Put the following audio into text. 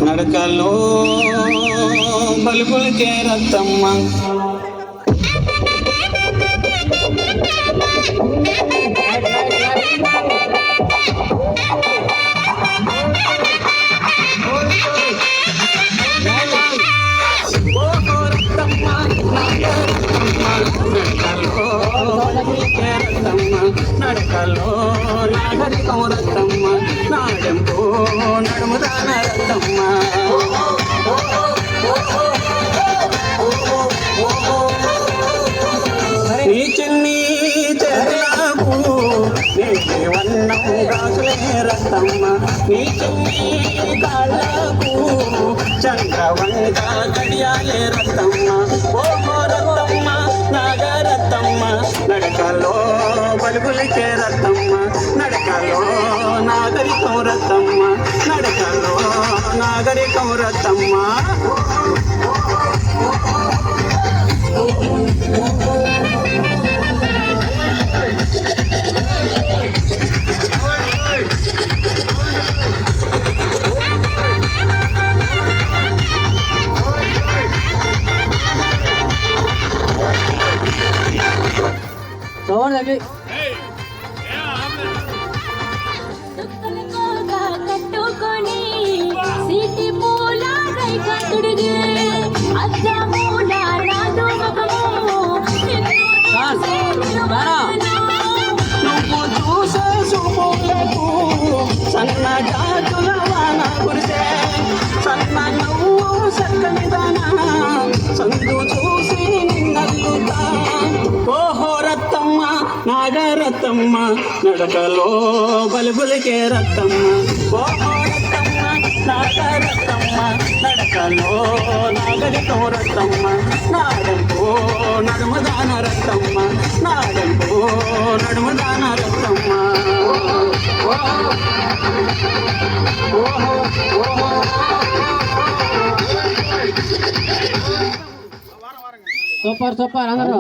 నడకలో బలుపులకే రత్తమ్మ నడకలో నాగరికం రత్తమ్మ నాడెంపో నడుముదాన రత్తమ్మ నీ చిన్ని చెల్లకు వన్నం రాసులే రత్తమ్మ నీ చిన్ని కాళ్ళకు చంద్రవంక గడియాలే రత్తమ్మ ఓ రత్తమ్మ నాగరత్తమ్మ నడకలో బలుబులకే రత్తమ్మ నడకలో నాగరికం రత్తమ్మ నడకలో నాగరికం రత్తమ్మ కట్టుకొని సిటీ పూల కట్టుడిగే అద్దమూల నాదు మగము నువ్వు చూసే సుమూలకు సన్న జాతుల వాన కురిసే సన్న నువ్వు సక్కని దాన సందు చూసి నిన్నల్లుతా ఓహో రత్తమ్మ నాగరత్తమ్మ నడకలో బలుబులకే రత్తమ్మ ఓహో రత్తమ్మ నాగరత్తమ్మ నడకలో నాగరికం రత్తమ్మ నాడంపో నడుమదాన రత్తమ్మ నాడంపో నడుమదాన రత్తమ్మ సూపర్ అందరూ